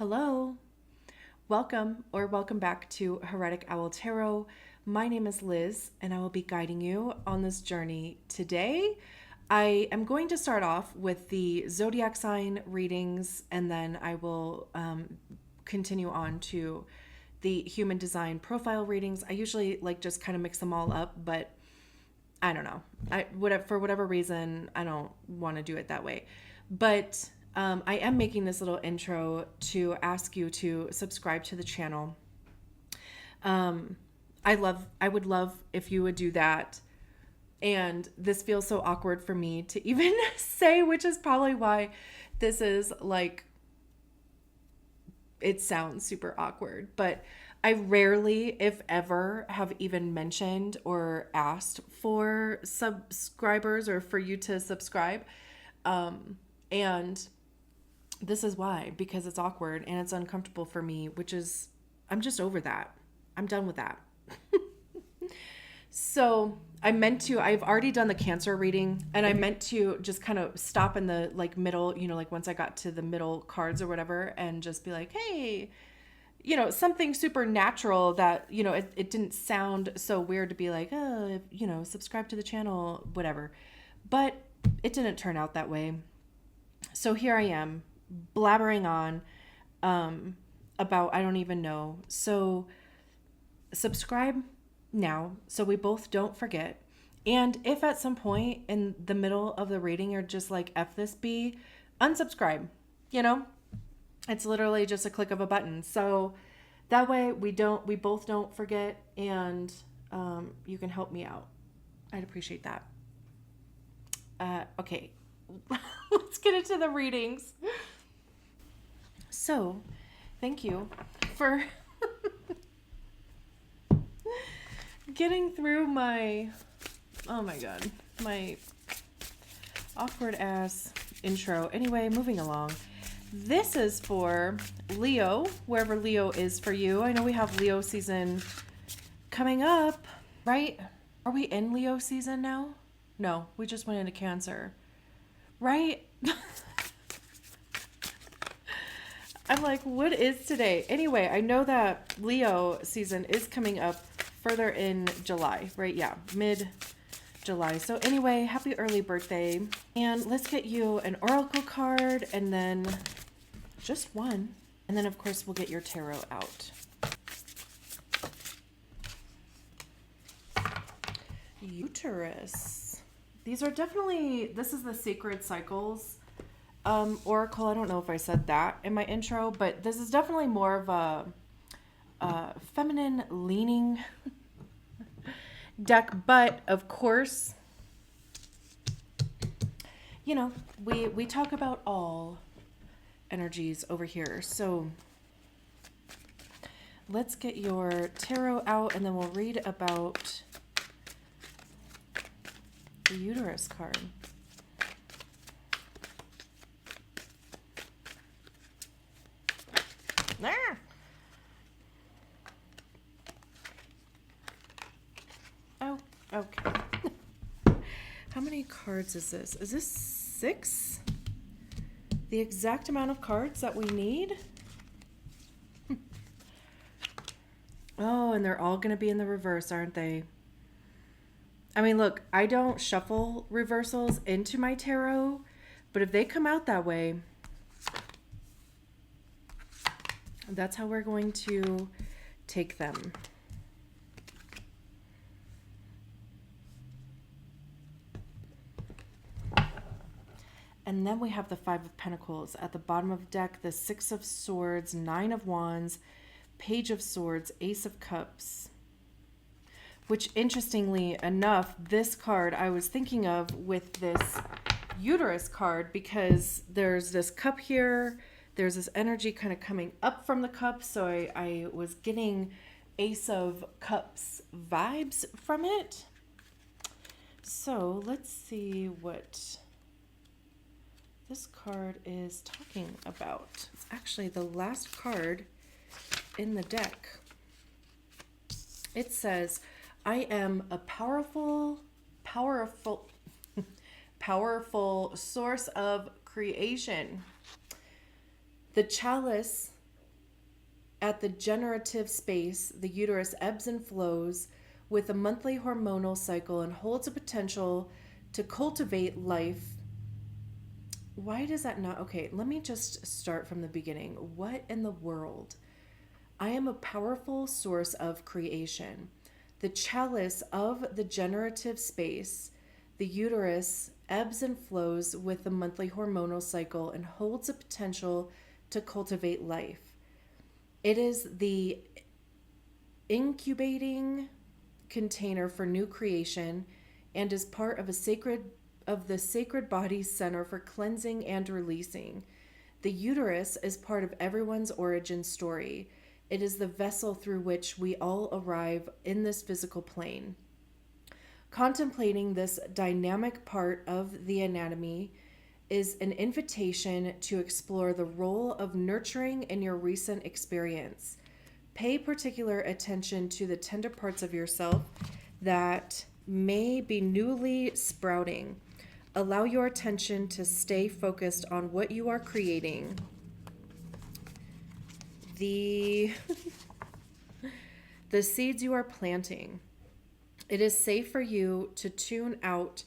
Hello, welcome back to Heretic Owl Tarot. My name is Liz, and I will be guiding you on this journey today. I am going to start off with the zodiac sign readings, and then I will continue on to the human design profile readings. I usually just kind of mix them all up, but I don't know. For whatever reason, I don't want to do it that way. But I am making this little intro to ask you to subscribe to the channel. I would love if you would do that. And this feels so awkward for me to even say, which is probably why this is it sounds super awkward. But I rarely, if ever, have even mentioned or asked for subscribers or for you to subscribe. And this is why, because it's awkward and it's uncomfortable for me, I'm just over that. I'm done with that. So I've already done the Cancer reading, and I meant to just kind of stop in the middle, once I got to the middle cards or whatever, and just be like, hey, something supernatural that, it didn't sound so weird to be like, oh, subscribe to the channel, whatever. But it didn't turn out that way. So here I am blabbering on about I don't even know. So subscribe now so we both don't forget. And if at some point in the middle of the reading you're just like, F this B, unsubscribe. It's literally just a click of a button. So that way we both don't forget, and you can help me out. I'd appreciate that. Okay, let's get into the readings. So, thank you for getting through my awkward ass intro. Anyway, moving along. This is for Leo, wherever Leo is for you. I know we have Leo season coming up, right? Are we in Leo season now? No, we just went into Cancer, right? I'm like, what is today? Anyway, I know that Leo season is coming up further in July, right? Yeah, mid-July. So anyway, happy early birthday. And let's get you an oracle card, and then just one. And then, of course, we'll get your tarot out. Uterus. This is the Sacred Cycles oracle. I don't know if I said that in my intro, but this is definitely more of a feminine leaning deck. But of course, we talk about all energies over here. So let's get your tarot out, and then we'll read about the Uterus card. Ah. Oh, okay. How many cards is this? Is this 6? The exact amount of cards that we need? Oh, and they're all going to be in the reverse, aren't they? I mean, look, I don't shuffle reversals into my tarot, but if they come out that way, that's how we're going to take them. And then we have the 5 of Pentacles at the bottom of the deck, the 6 of Swords, 9 of Wands, Page of Swords, Ace of Cups. Which, interestingly enough, this card I was thinking of with this Uterus card, because there's this cup here. There's this energy kind of coming up from the cup, so I was getting Ace of Cups vibes from it. So let's see what this card is talking about. It's actually the last card in the deck. It says, I am a powerful source of creation. The chalice At the generative space, the uterus ebbs and flows with a monthly hormonal cycle and holds a potential to cultivate life. Why does that not? Okay, let me just start from the beginning. What in the world? I am a powerful source of creation. The chalice of the generative space, the uterus, ebbs and flows with the monthly hormonal cycle and holds a potential to cultivate life. It is the incubating container for new creation and is part of the sacred body's center for cleansing and releasing. The uterus is part of everyone's origin story. It is the vessel through which we all arrive in this physical plane. Contemplating this dynamic part of the anatomy is an invitation to explore the role of nurturing in your recent experience. Pay particular attention to the tender parts of yourself that may be newly sprouting. Allow your attention to stay focused on what you are creating. The seeds you are planting. It is safe for you to tune out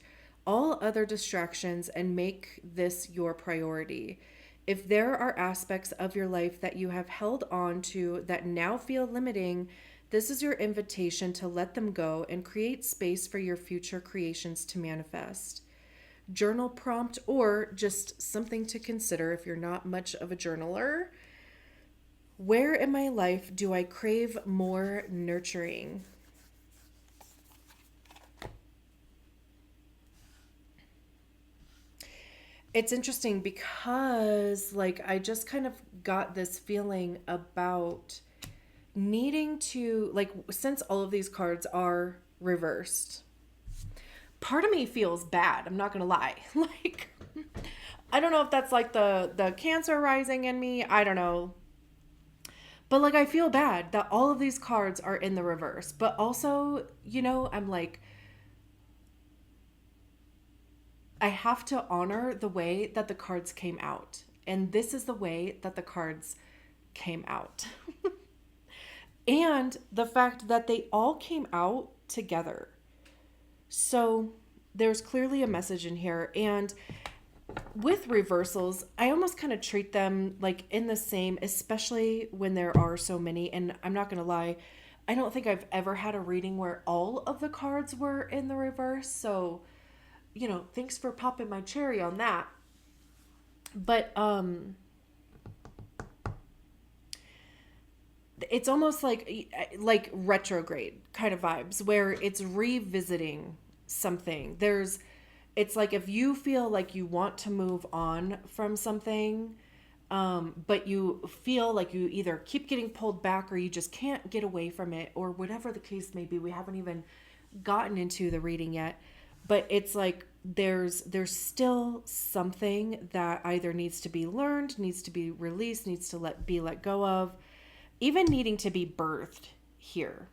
all other distractions and make this your priority. If there are aspects of your life that you have held on to that now feel limiting, this is your invitation to let them go and create space for your future creations to manifest. Journal prompt, or just something to consider if you're not much of a journaler. Where in my life do I crave more nurturing? It's interesting because, like, I just kind of got this feeling about needing to, like, since all of these cards are reversed, part of me feels bad. I'm not going to lie. Like, I don't know if that's like the Cancer rising in me. I don't know. But like, I feel bad that all of these cards are in the reverse. But also, I'm like, I have to honor the way that the cards came out. And this is the way that the cards came out. And the fact that they all came out together. So there's clearly a message in here. And with reversals, I almost kind of treat them like in the same, especially when there are so many. And I'm not going to lie, I don't think I've ever had a reading where all of the cards were in the reverse. So, thanks for popping my cherry on that. But it's almost like retrograde kind of vibes where it's revisiting something. It's like if you feel like you want to move on from something, but you feel like you either keep getting pulled back or you just can't get away from it, or whatever the case may be. We haven't even gotten into the reading yet, but it's like there's still something that either needs to be learned, needs to be released, needs to be let go of, even needing to be birthed here.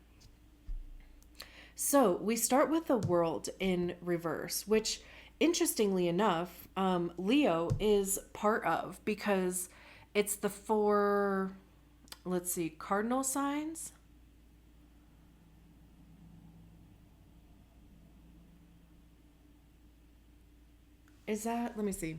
So we start with the World in reverse, which interestingly enough, Leo is part of, because it's the 4, cardinal signs. Is that, let me see.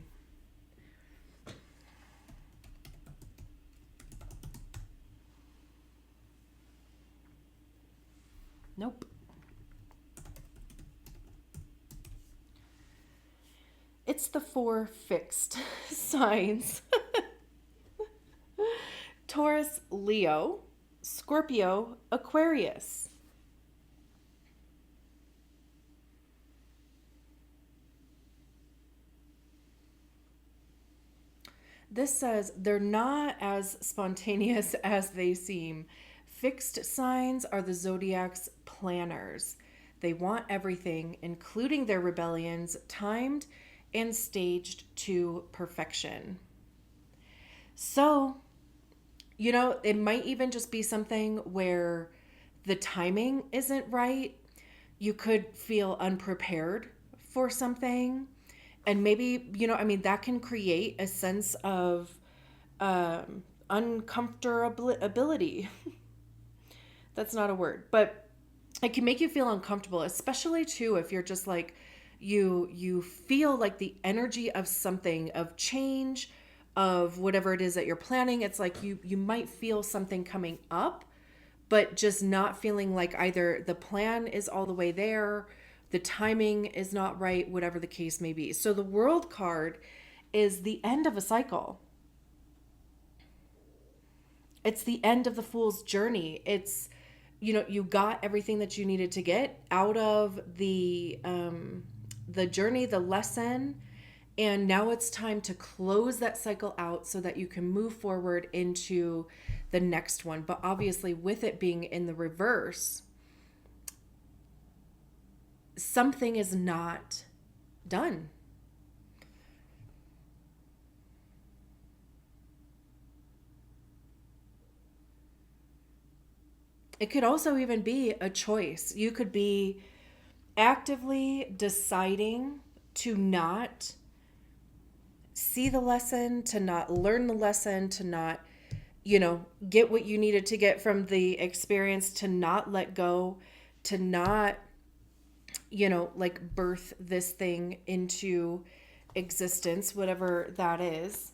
Nope. It's the 4 fixed signs. Taurus, Leo, Scorpio, Aquarius. This says they're not as spontaneous as they seem. Fixed signs are the zodiac's planners. They want everything, including their rebellions, timed and staged to perfection. So, it might even just be something where the timing isn't right. You could feel unprepared for something. And maybe, that can create a sense of uncomfortability. That's not a word, but it can make you feel uncomfortable, especially too if you're just like you feel like the energy of something, of change, of whatever it is that you're planning. It's like you might feel something coming up, but just not feeling like either the plan is all the way there, the timing is not right, whatever the case may be. So the World card is the end of a cycle. It's the end of the Fool's journey. It's, you got everything that you needed to get out of the journey, the lesson, and now it's time to close that cycle out so that you can move forward into the next one. But obviously, with it being in the reverse, something is not done. It could also even be a choice. You could be actively deciding to not see the lesson, to not learn the lesson, to not, get what you needed to get from the experience, to not let go, to not, like birth this thing into existence, whatever that is.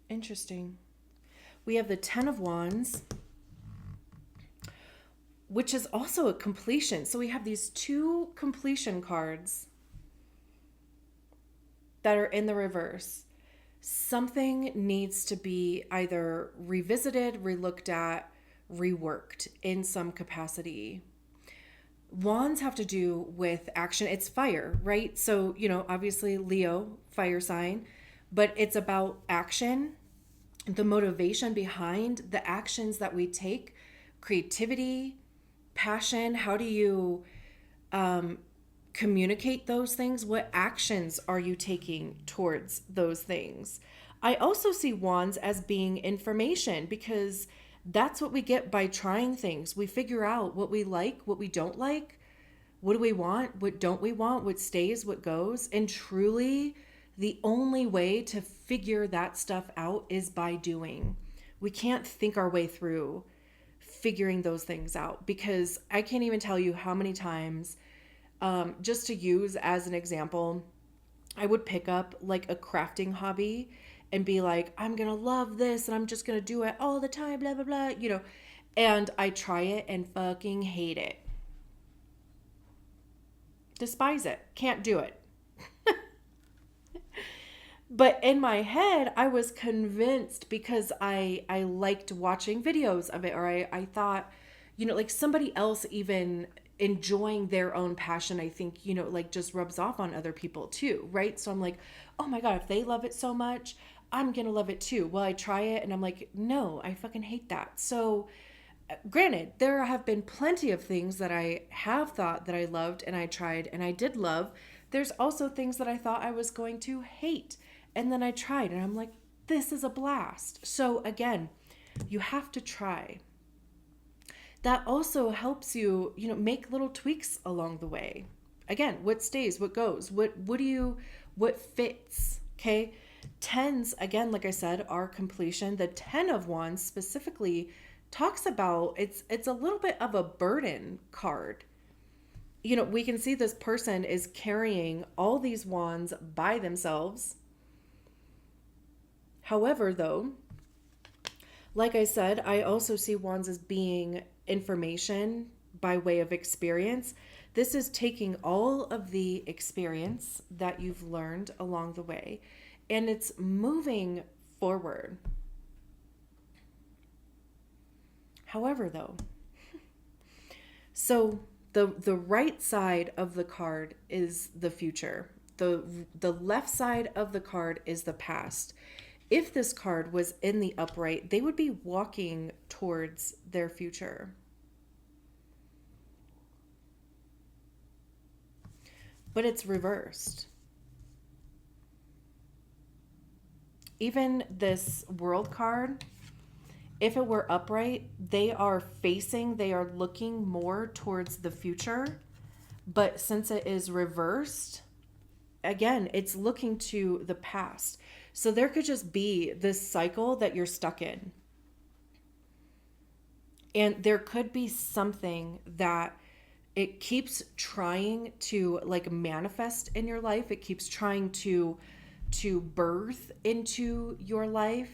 Interesting. We have the Ten of Wands, which is also a completion. So we have these two completion cards that are in the reverse. Something needs to be either revisited, relooked at, reworked in some capacity. Wands have to do with action. It's fire, right? So, obviously Leo, fire sign, but it's about action, the motivation behind the actions that we take, creativity, passion. How do you communicate those things? What actions are you taking towards those things? I also see wands as being information, because that's what we get by trying things. We figure out what we like, what we don't like, what do we want, what don't we want, what stays, what goes. And truly, the only way to figure that stuff out is by doing. We can't think our way through figuring those things out, because I can't even tell you how many times, just to use as an example, I would pick up like a crafting hobby and be like, I'm going to love this and I'm just going to do it all the time, blah, blah, blah, and I try it and fucking hate it. Despise it. Can't do it. But in my head, I was convinced, because I liked watching videos of it, or I thought, like somebody else even enjoying their own passion, I think, like just rubs off on other people too, right? So I'm like, oh my God, if they love it so much, I'm going to love it too. Well, I try it and I'm like, no, I fucking hate that. So granted, there have been plenty of things that I have thought that I loved and I tried and I did love. There's also things that I thought I was going to hate. And then I tried and I'm like, this is a blast. So again, you have to try. That also helps you, make little tweaks along the way. Again, what stays, what goes, what fits, okay? Tens, again, like I said, are completion. The 10 of Wands specifically talks about, it's a little bit of a burden card. We can see this person is carrying all these wands by themselves. However, though, like I said, I also see wands as being information by way of experience. This is taking all of the experience that you've learned along the way, and it's moving forward. However, though, so the right side of the card is the future. The left side of the card is the past. If this card was in the upright, they would be walking towards their future. But it's reversed. Even this world card, if it were upright, they are looking more towards the future. But since it is reversed, again, it's looking to the past. So there could just be this cycle that you're stuck in. And there could be something that it keeps trying to like manifest in your life. It keeps trying to birth into your life.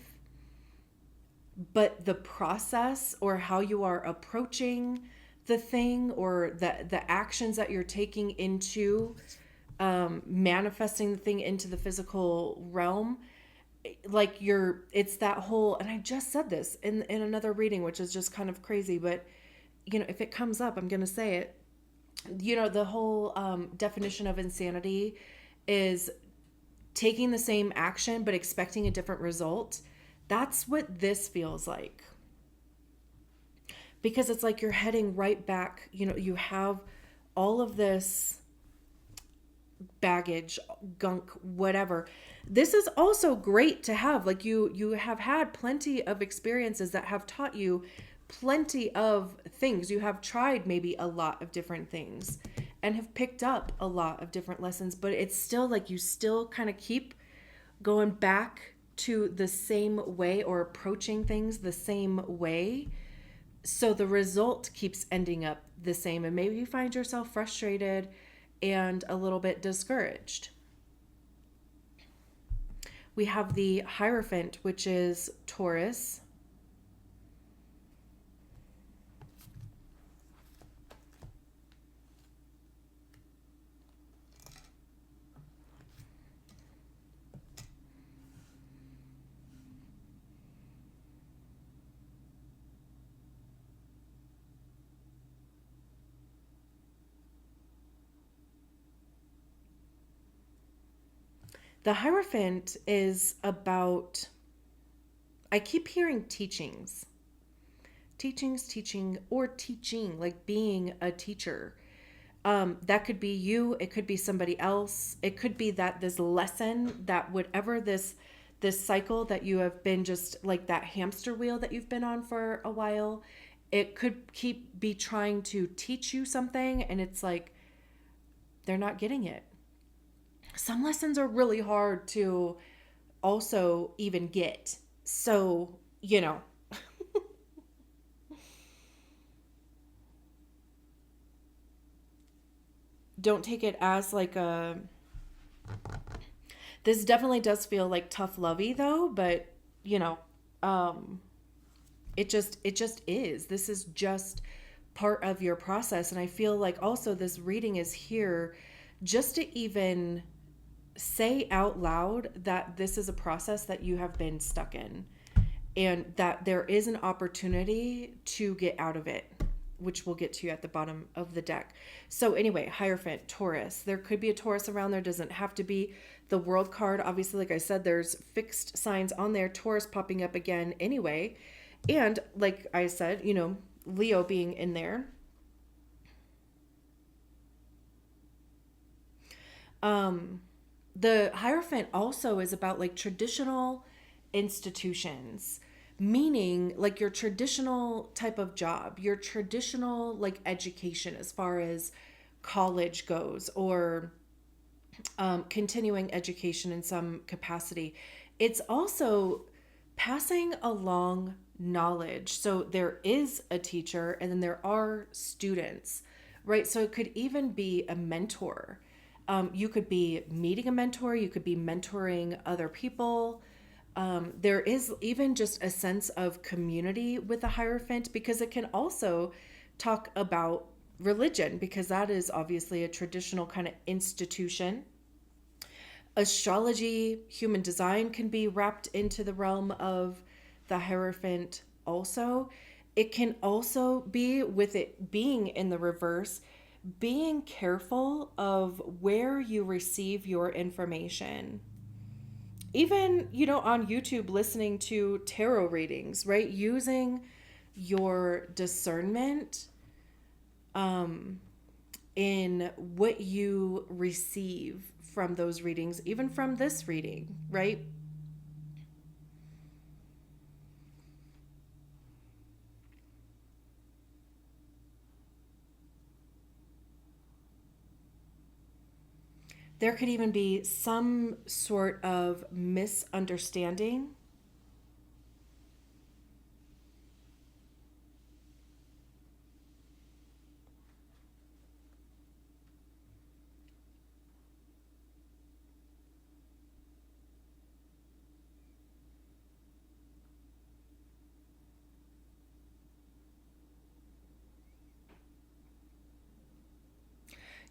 But the process or how you are approaching the thing or the actions that you're taking into manifesting the thing into the physical realm, like it's that whole, and I just said this in another reading, which is just kind of crazy, but if it comes up, I'm going to say it. The whole definition of insanity is taking the same action but expecting a different result. That's what this feels like. Because it's like you're heading right back, you have all of this baggage, gunk, whatever. This is also great to have. Like you have had plenty of experiences that have taught you plenty of things. You have tried maybe a lot of different things and have picked up a lot of different lessons, but it's still like you still kind of keep going back to the same way or approaching things the same way. So the result keeps ending up the same, and maybe you find yourself frustrated and a little bit discouraged. We have the Hierophant, which is Taurus. The Hierophant is about, I keep hearing teaching, or teaching, like being a teacher. That could be you. It could be somebody else. It could be that this lesson, that whatever this cycle that you have been, just like that hamster wheel that you've been on for a while, it could be trying to teach you something, and it's like they're not getting it. Some lessons are really hard to also even get. So, don't take it as like this definitely does feel like tough lovey though, but um, it just is. This is just part of your process. And I feel like also this reading is here just to even say out loud that this is a process that you have been stuck in and that there is an opportunity to get out of it, which we'll get to at the bottom of the deck. So anyway, Hierophant, Taurus. There could be a Taurus around there. Doesn't have to be. The World card, obviously, like I said, there's fixed signs on there. Taurus popping up again anyway. And like I said, Leo being in there. The Hierophant also is about like traditional institutions, meaning like your traditional type of job, your traditional like education as far as college goes, or continuing education in some capacity. It's also passing along knowledge. So there is a teacher and then there are students, right? So it could even be a mentor. You could be meeting a mentor, you could be mentoring other people. There is even just a sense of community with the Hierophant, because it can also talk about religion, because that is obviously a traditional kind of institution. Astrology, human design can be wrapped into the realm of the Hierophant also. It can also be, with it being in the reverse, being careful of where you receive your information. even, on YouTube, listening to tarot readings, right? Using your discernment in what you receive from those readings, even from this reading, right? There could even be some sort of misunderstanding.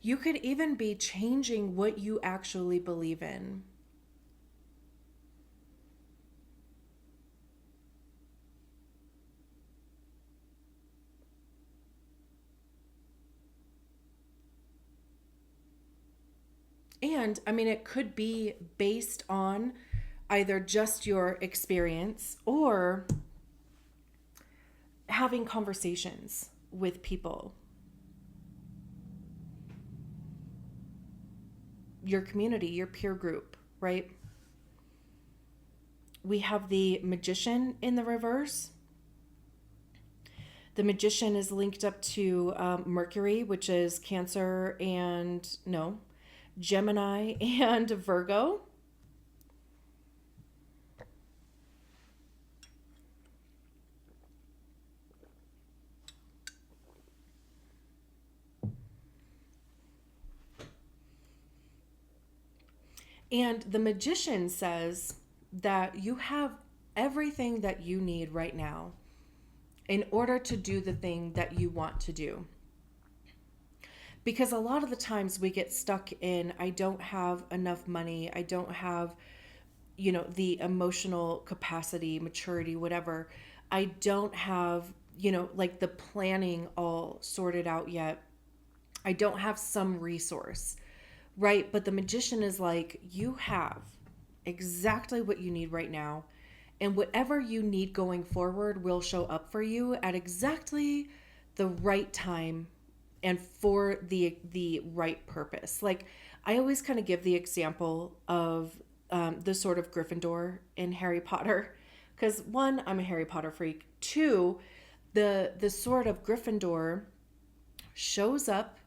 You could even be changing what you actually believe in. And I mean, it could be based on either just your experience or having conversations with people, your community, your peer group, right? We have the Magician in the reverse. The Magician is linked up to Mercury, which is Cancer and, no, Gemini and Virgo. And the Magician says that you have everything that you need right now in order to do the thing that you want to do. Because a lot of the times we get stuck in, I don't have enough money, I don't have, the emotional capacity, maturity, whatever. I don't have, like the planning all sorted out yet. I don't have some resource, right? But the Magician is like, you have exactly what you need right now. And whatever you need going forward will show up for you at exactly the right time and for the right purpose. Like, I always kind of give the example of the Sword of Gryffindor in Harry Potter, because one, I'm a Harry Potter freak. Two, the Sword of Gryffindor shows up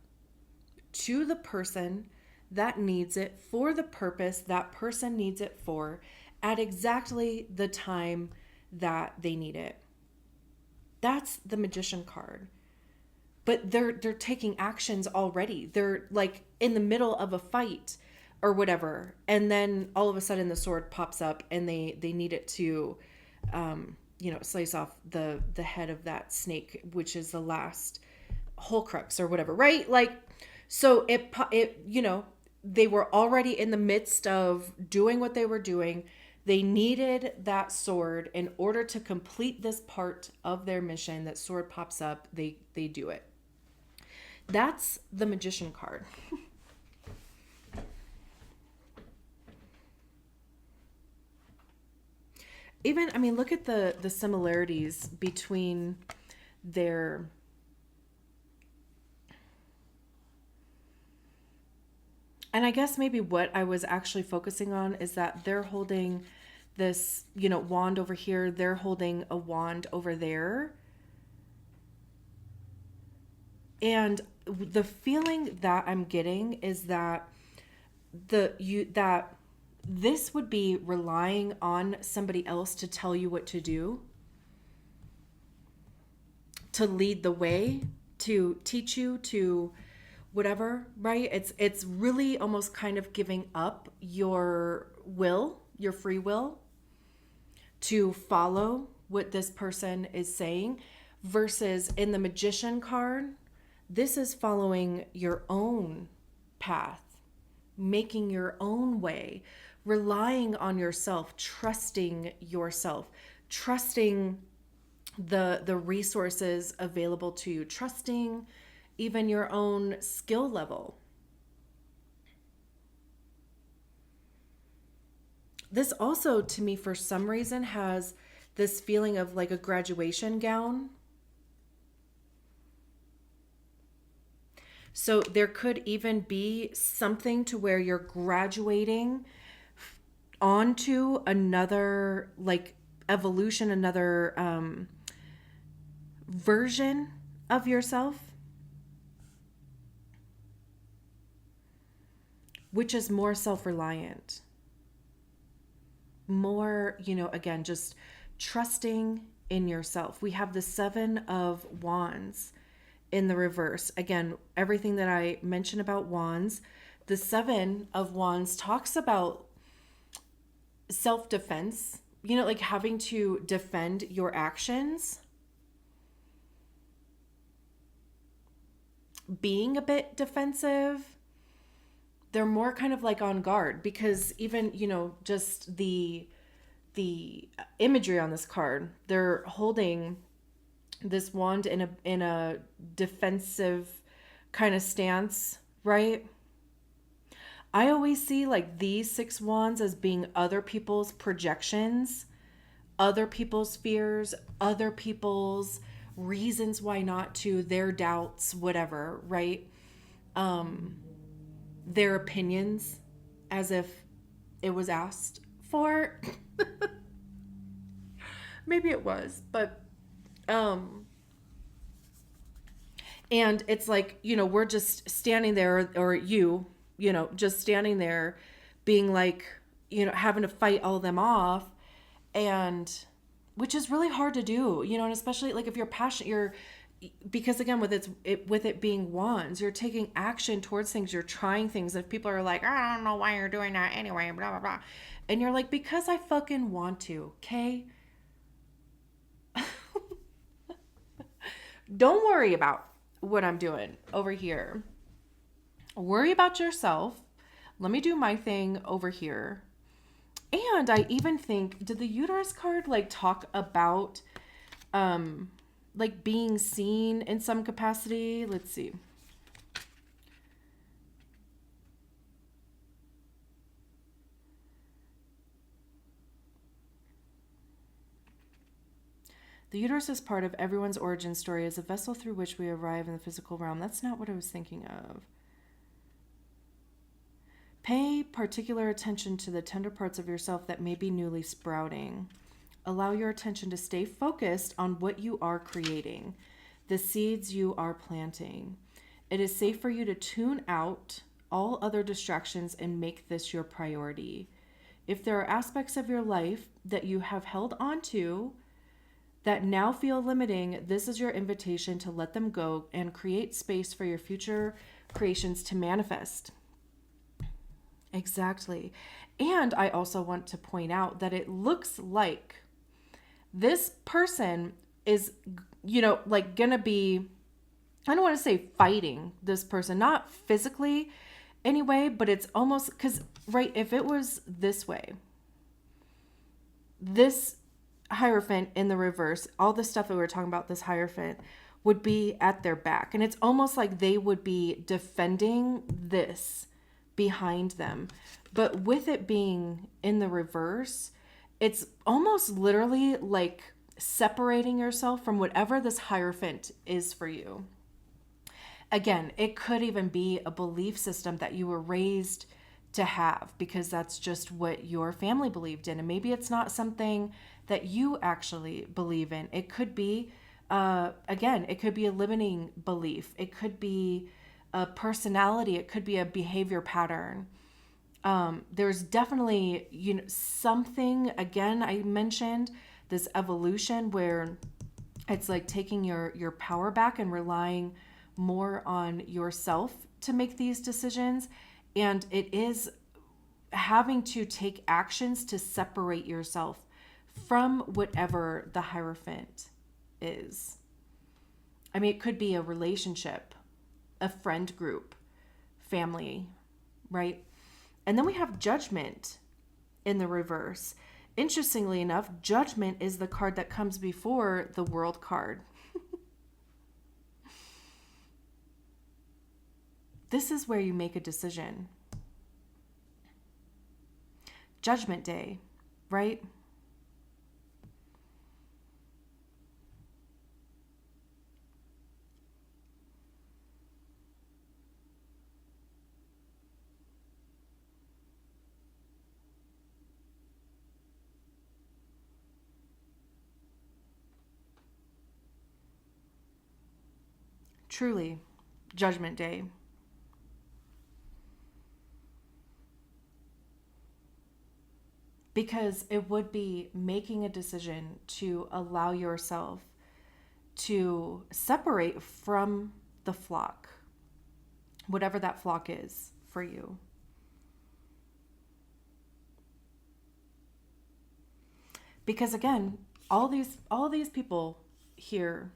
to the person that needs it for the purpose that person needs it for at exactly the time that they need it. That's the Magician card. But they're taking actions already. They're like in the middle of a fight or whatever, and then all of a sudden the sword pops up and they need it to slice off the head of that snake, which is the last Horcrux or whatever, right? Like, so they were already in the midst of doing what they were doing. They needed that sword in order to complete this part of their mission. That sword pops up, they do it. That's the Magician card. Even, I mean, look at the similarities between their and I guess maybe what I was actually focusing on is that they're holding this, wand over here, they're holding a wand over there. And the feeling that I'm getting is that that this would be relying on somebody else to tell you what to do, to lead the way, to teach you, to whatever, right? It's really almost kind of giving up your will, your free will, to follow what this person is saying, versus in the Magician card, this is following your own path, making your own way, relying on yourself, trusting yourself, trusting the resources available to you, trusting even your own skill level. This also, to me, for some reason, has this feeling of like a graduation gown. So there could even be something to where you're graduating onto another like evolution, another version of yourself, which is more self-reliant, more, again, just trusting in yourself. We have the 7 of Wands in the reverse. Again, everything that I mentioned about wands, the 7 of Wands talks about self-defense, like having to defend your actions, being a bit defensive. They're more kind of like on guard because even, just the imagery on this card, they're holding this wand in a defensive kind of stance, right? I always see like these 6 wands as being other people's projections, other people's fears, other people's reasons why not to, their doubts, whatever, right? Their opinions, as if it was asked for. Maybe it was, but and it's like, we're just standing there, or just standing there being like, having to fight all of them off, and which is really hard to do, and especially like if you're passionate, because again, with it being wands, you're taking action towards things, you're trying things. If people are like, I don't know why you're doing that anyway, blah blah blah, and you're like, because I fucking want to, okay? Don't worry about what I'm doing over here. Worry about yourself. Let me do my thing over here. And I even think, did the Uterus card like talk about like being seen in some capacity? Let's see. The uterus is part of everyone's origin story as a vessel through which we arrive in the physical realm. That's not what I was thinking of. Pay particular attention to the tender parts of yourself that may be newly sprouting. Allow your attention to stay focused on what you are creating, the seeds you are planting. It is safe for you to tune out all other distractions and make this your priority. If there are aspects of your life that you have held on to that now feel limiting, this is your invitation to let them go and create space for your future creations to manifest. Exactly. And I also want to point out that it looks like this person is, like gonna be, I don't want to say fighting this person, not physically anyway, but it's almost, because, right, if it was this way, this Hierophant in the reverse, all the stuff that we were talking about, this Hierophant would be at their back. And it's almost like they would be defending this behind them. But with it being in the reverse, it's almost literally like separating yourself from whatever this Hierophant is for you. Again, it could even be a belief system that you were raised to have because that's just what your family believed in. And maybe it's not something that you actually believe in. It could be, again, it could be a limiting belief. It could be a personality. It could be a behavior pattern. There's definitely, something, again, I mentioned this evolution where it's like taking your power back and relying more on yourself to make these decisions. And it is having to take actions to separate yourself from whatever the Hierophant is. I mean, it could be a relationship, a friend group, family, right? And then we have Judgment in the reverse. Interestingly enough, Judgment is the card that comes before the World card. This is where you make a decision. Judgment Day, right? Truly, Judgment Day. Because it would be making a decision to allow yourself to separate from the flock, whatever that flock is for you. Because again, all these people here,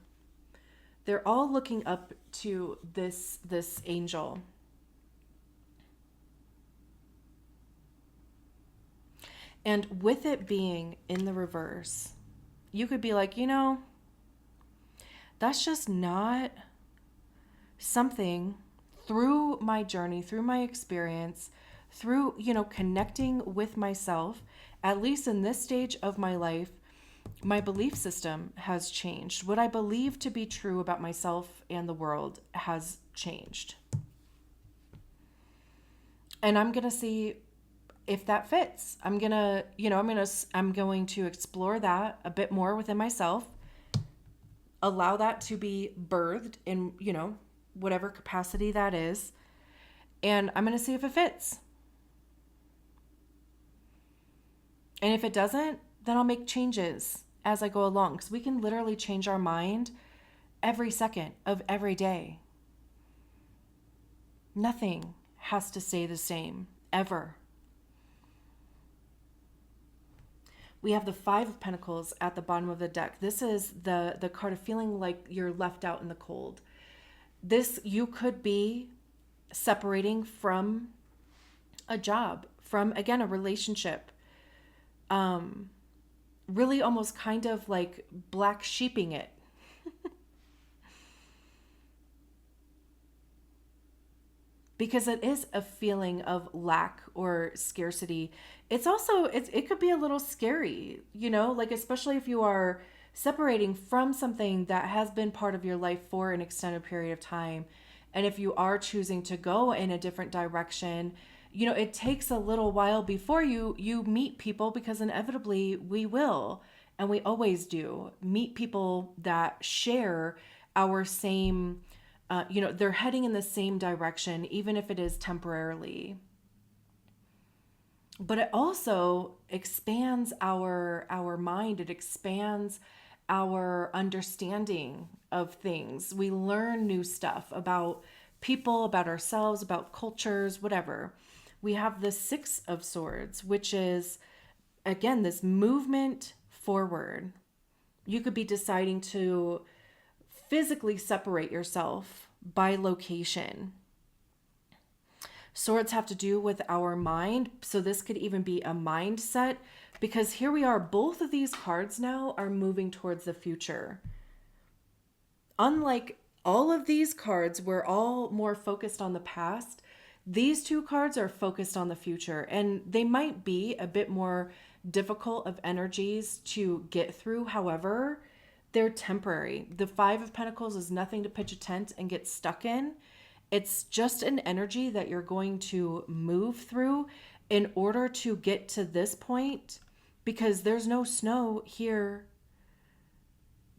they're all looking up to this angel. And with it being in the reverse, you could be like, that's just not something through my journey, through my experience, through, connecting with myself, at least in this stage of my life, my belief system has changed. What I believe to be true about myself and the world has changed. And I'm going to see if that fits. I'm going to explore that a bit more within myself. Allow that to be birthed in, whatever capacity that is. And I'm going to see if it fits. And if it doesn't, then I'll make changes as I go along. Because we can literally change our mind every second of every day. Nothing has to stay the same, ever. We have the Five of Pentacles at the bottom of the deck. This is the card of feeling like you're left out in the cold. This, you could be separating from a job, from, again, a relationship. Really almost kind of like black sheeping it. Because it is a feeling of lack or scarcity. It's also, it could be a little scary, like especially if you are separating from something that has been part of your life for an extended period of time. And if you are choosing to go in a different direction, it takes a little while before you meet people, because inevitably we will, and we always do, meet people that share our same, they're heading in the same direction, even if it is temporarily. But it also expands our mind. It expands our understanding of things. We learn new stuff about people, about ourselves, about cultures, whatever. We have the Six of Swords, which is, again, this movement forward. You could be deciding to physically separate yourself by location. Swords have to do with our mind, so this could even be a mindset, because here we are, both of these cards now are moving towards the future. Unlike all of these cards, we're all more focused on the past. These two cards are focused on the future, and they might be a bit more difficult of energies to get through. However, they're temporary. The Five of Pentacles is nothing to pitch a tent and get stuck in. It's just an energy that you're going to move through in order to get to this point, because there's no snow here,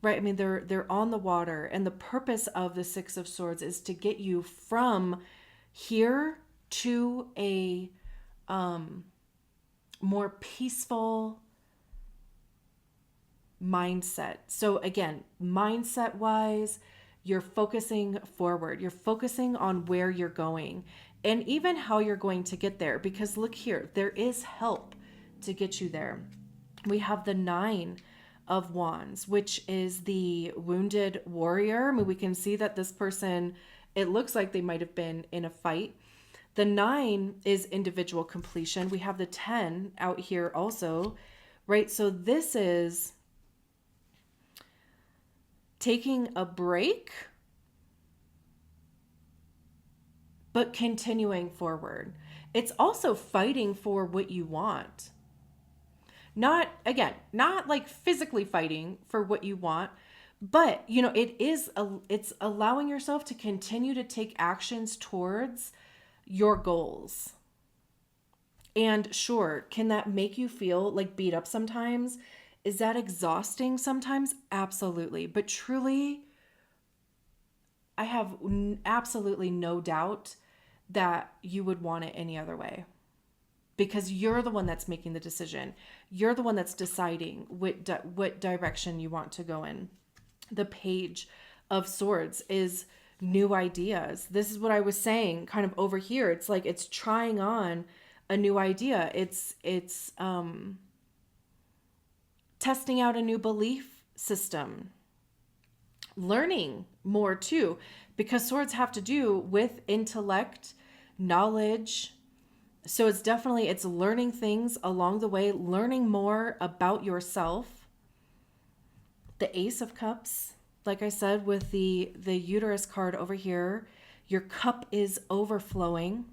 right? I mean, they're on the water, and the purpose of the Six of Swords is to get you from here to a more peaceful mindset. So again, mindset wise, you're focusing forward. You're focusing on where you're going and even how you're going to get there. Because look here, there is help to get you there. We have the Nine of Wands, which is the wounded warrior. I mean, we can see that this person, it looks like they might have been in a fight. The Nine is individual completion. We have the 10 out here also, right? So this is taking a break, but continuing forward. It's also fighting for what you want. Not, again, not like physically fighting for what you want, but you know, it's allowing yourself to continue to take actions towards your goals. And sure, can that make you feel like beat up sometimes? Is that exhausting sometimes? Absolutely. But truly, I have absolutely no doubt that you would want it any other way, because you're the one that's making the decision. You're the one that's deciding what direction you want to go in. The Page of Swords is new ideas. This is what I was saying kind of over here. It's like it's trying on a new idea. It's testing out a new belief system. Learning more too, because swords have to do with intellect, knowledge. So it's learning things along the way, learning more about yourself. The Ace of Cups, like I said, with the Uterus card over here, your cup is overflowing.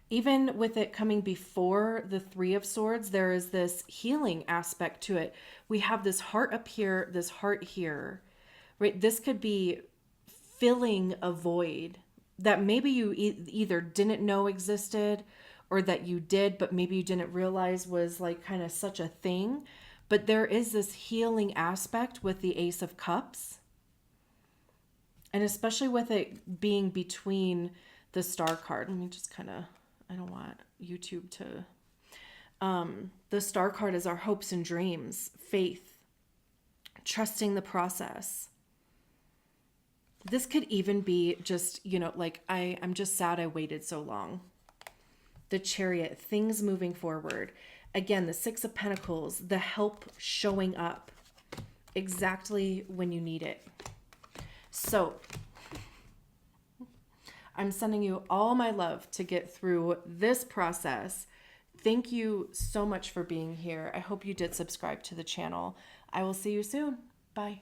Even with it coming before the Three of Swords, there is this healing aspect to it. We have this heart up here, this heart here, right? This could be filling a void that maybe you either didn't know existed, or that you did, but maybe you didn't realize was like kind of such a thing. But there is this healing aspect with the Ace of Cups. And especially with it being between the Star card. Let me just kind of, I don't want YouTube to... the Star card is our hopes and dreams, faith, trusting the process. This could even be just, you know, like I'm just sad I waited so long. The Chariot, things moving forward. Again, the Six of Pentacles, the help showing up exactly when you need it. So I'm sending you all my love to get through this process. Thank you so much for being here. I hope you did subscribe to the channel. I will see you soon. Bye.